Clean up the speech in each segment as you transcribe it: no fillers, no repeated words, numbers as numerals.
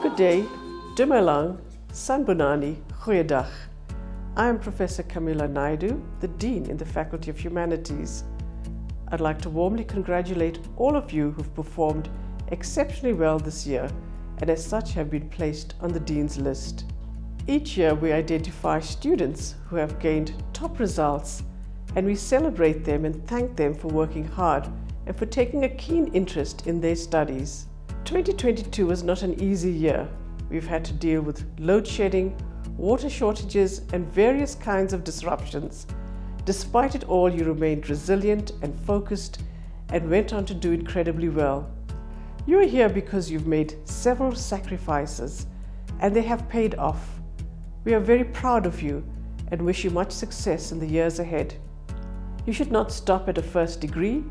Good day, Dumelang, Sanbonani, Goeiedag. I am Professor Camilla Naidu, the Dean in the Faculty of Humanities. I'd like to warmly congratulate all of you who've performed exceptionally well this year and as such have been placed on the Dean's list. Each year we identify students who have gained top results and we celebrate them and thank them for working hard and for taking a keen interest in their studies. 2022 was not an easy year. We've had to deal with load shedding, water shortages, and various kinds of disruptions. Despite it all, you remained resilient and focused and went on to do incredibly well. You are here because you've made several sacrifices and they have paid off. We are very proud of you and wish you much success in the years ahead. You should not stop at a first degree,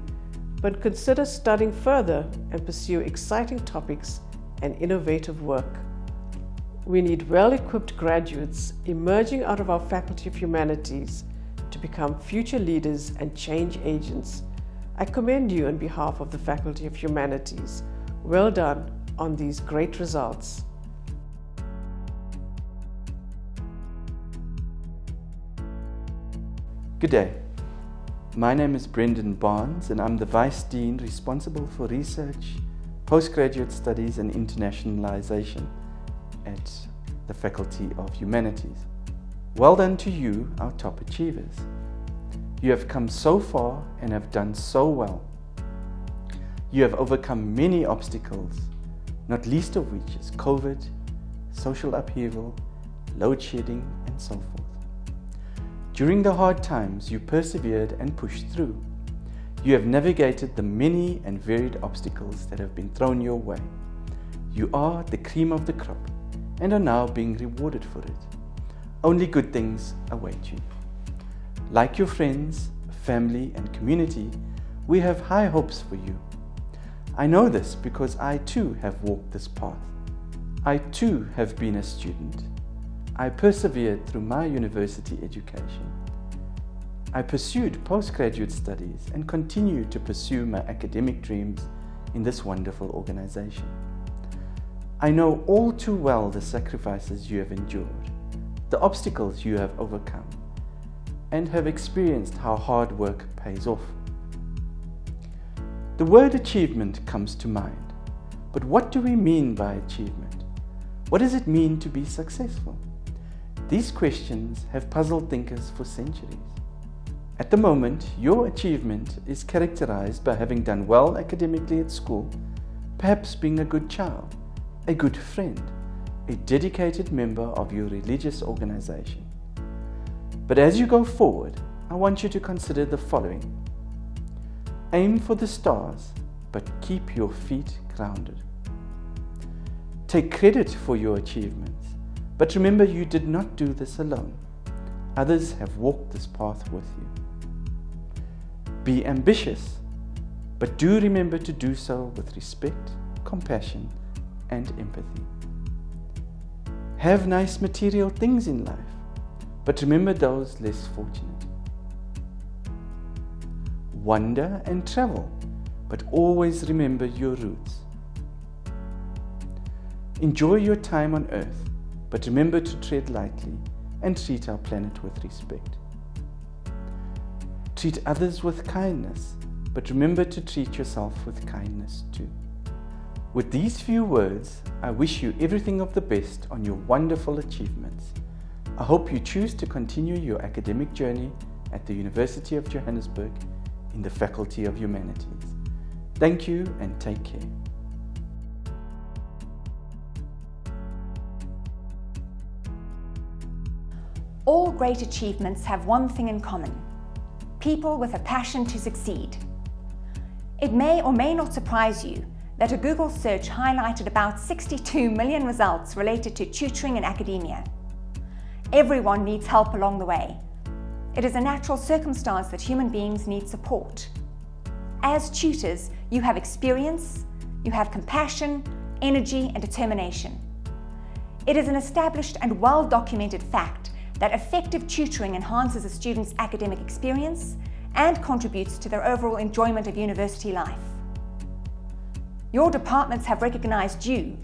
but consider studying further and pursue exciting topics and innovative work. We need well-equipped graduates emerging out of our Faculty of Humanities to become future leaders and change agents. I commend you on behalf of the Faculty of Humanities. Well done on these great results. Good day. My name is Brendan Barnes and I'm the Vice Dean responsible for research, postgraduate studies and internationalization at the Faculty of Humanities. Well done to you, our top achievers. You have come so far and have done so well. You have overcome many obstacles, not least of which is COVID, social upheaval, load shedding and so forth. During the hard times, you persevered and pushed through. You have navigated the many and varied obstacles that have been thrown your way. You are the cream of the crop and are now being rewarded for it. Only good things await you. Like your friends, family and community, we have high hopes for you. I know this because I too have walked this path. I too have been a student. I persevered through my university education. I pursued postgraduate studies and continue to pursue my academic dreams in this wonderful organization. I know all too well the sacrifices you have endured, the obstacles you have overcome, and have experienced how hard work pays off. The word achievement comes to mind, but what do we mean by achievement? What does it mean to be successful? These questions have puzzled thinkers for centuries. At the moment, your achievement is characterized by having done well academically at school, perhaps being a good child, a good friend, a dedicated member of your religious organization. But as you go forward, I want you to consider the following. Aim for the stars, but keep your feet grounded. Take credit for your achievements. But remember, you did not do this alone. Others have walked this path with you. Be ambitious, but do remember to do so with respect, compassion, and empathy. Have nice material things in life, but remember those less fortunate. Wander and travel, but always remember your roots. Enjoy your time on earth, but remember to tread lightly and treat our planet with respect. Treat others with kindness, but remember to treat yourself with kindness too. With these few words, I wish you everything of the best on your wonderful achievements. I hope you choose to continue your academic journey at the University of Johannesburg in the Faculty of Humanities. Thank you and take care. All great achievements have one thing in common: people with a passion to succeed. It may or may not surprise you that a Google search highlighted about 62 million results related to tutoring in academia. Everyone needs help along the way. It is a natural circumstance that human beings need support. As tutors, you have experience, you have compassion, energy, and determination. It is an established and well-documented fact that effective tutoring enhances a student's academic experience and contributes to their overall enjoyment of university life. Your departments have recognized you,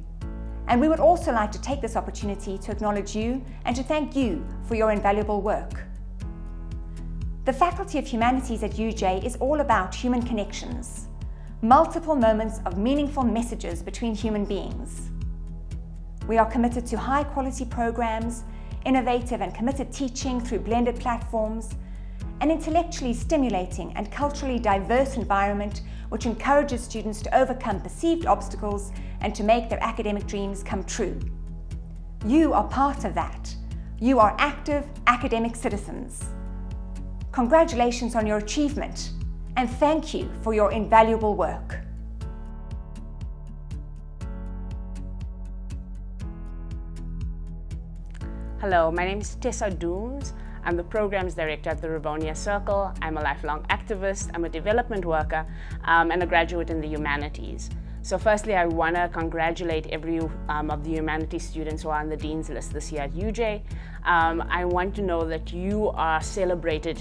and we would also like to take this opportunity to acknowledge you and to thank you for your invaluable work. The Faculty of Humanities at UJ is all about human connections, multiple moments of meaningful messages between human beings. We are committed to high-quality programs, innovative and committed teaching through blended platforms, an intellectually stimulating and culturally diverse environment which encourages students to overcome perceived obstacles and to make their academic dreams come true. You are part of that. You are active academic citizens. Congratulations on your achievement, and thank you for your invaluable work. Hello, my name is Tessa. I'm the Programs Director at the Rivonia Circle. I'm a lifelong activist, I'm a development worker, and a graduate in the Humanities. So firstly, I want to congratulate every of the Humanities students who are on the Dean's List this year at UJ. I want to know that you are celebrated.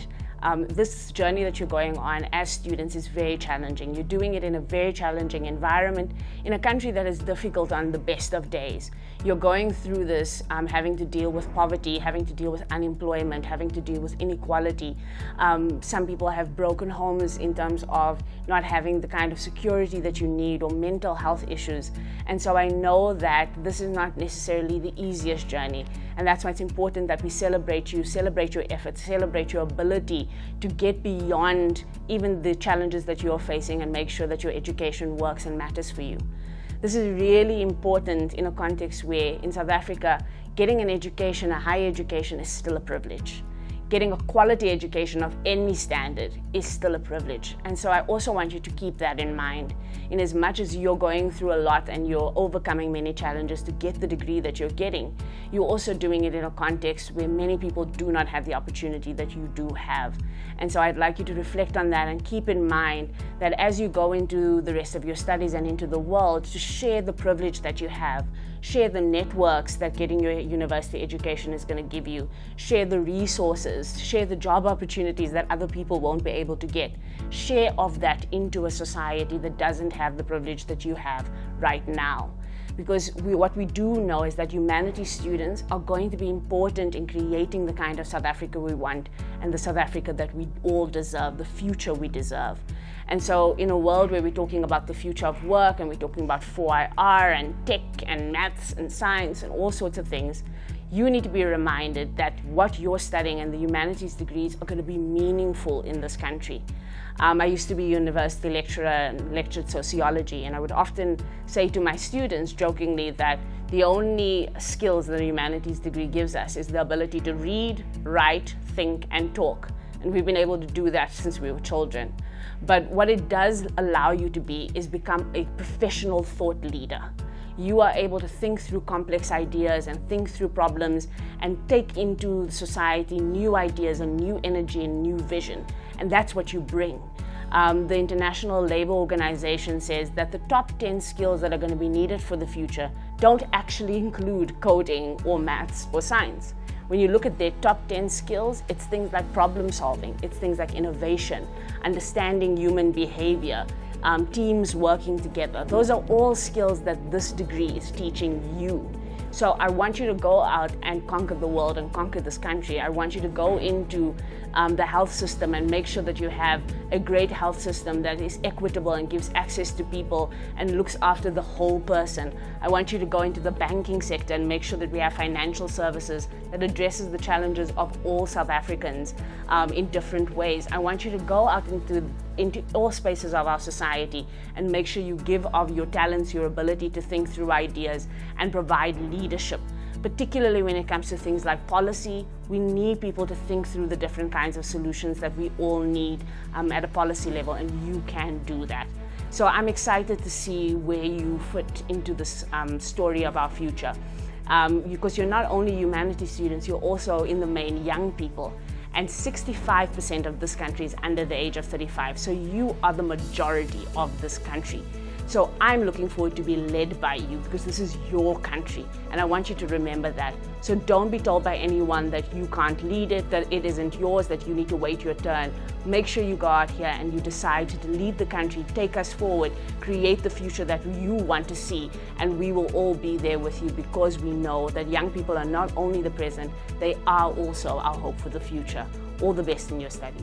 This journey that you're going on as students is very challenging. You're doing it in a very challenging environment in a country that is difficult on the best of days. You're going through this having to deal with poverty, having to deal with unemployment, having to deal with inequality. Some people have broken homes in terms of not having the kind of security that you need, or mental health issues. And so I know that this is not necessarily the easiest journey. And that's why it's important that we celebrate you, celebrate your efforts, celebrate your ability to get beyond even the challenges that you're facing and make sure that your education works and matters for you. This is really important in a context where in South Africa, getting an education, a higher education, is still a privilege. Getting a quality education of any standard is still a privilege. And so I also want you to keep that in mind. In as much as you're going through a lot and you're overcoming many challenges to get the degree that you're getting, you're also doing it in a context where many people do not have the opportunity that you do have. And so I'd like you to reflect on that and keep in mind that as you go into the rest of your studies and into the world, to share the privilege that you have, share the networks that getting your university education is going to give you, share the resources, share the job opportunities that other people won't be able to get. Share of that into a society that doesn't have the privilege that you have right now. Because what we do know is that humanities students are going to be important in creating the kind of South Africa we want and the South Africa that we all deserve, the future we deserve. And so in a world where we're talking about the future of work and we're talking about 4IR and tech and maths and science and all sorts of things, you need to be reminded that what you're studying and the humanities degrees are going to be meaningful in this country. I used to be a university lecturer and lectured sociology, and I would often say to my students jokingly that the only skills that a humanities degree gives us is the ability to read, write, think, and talk. And we've been able to do that since we were children. But what it does allow you to be is become a professional thought leader. You are able to think through complex ideas and think through problems and take into society new ideas and new energy and new vision. And that's what you bring. The International Labour Organization says that the top 10 skills that are going to be needed for the future don't actually include coding or maths or science. When you look at their top 10 skills, it's things like problem solving, it's things like innovation, understanding human behavior, teams working together. Those are all skills that this degree is teaching you. So I want you to go out and conquer the world and conquer this country. I want you to go into the health system and make sure that you have a great health system that is equitable and gives access to people and looks after the whole person. I want you to go into the banking sector and make sure that we have financial services that addresses the challenges of all South Africans in different ways. I want you to go out into all spaces of our society and make sure you give of your talents, your ability to think through ideas and provide leadership. Particularly when it comes to things like policy, we need people to think through the different kinds of solutions that we all need at a policy level, and you can do that. So I'm excited to see where you fit into this story of our future. Because you're not only humanities students, you're also in the main young people. And 65% of this country is under the age of 35. So you are the majority of this country. So I'm looking forward to be led by you because this is your country. And I want you to remember that. So don't be told by anyone that you can't lead it, that it isn't yours, that you need to wait your turn. Make sure you go out here and you decide to lead the country, take us forward, create the future that you want to see. And we will all be there with you because we know that young people are not only the present, they are also our hope for the future. All the best in your studies.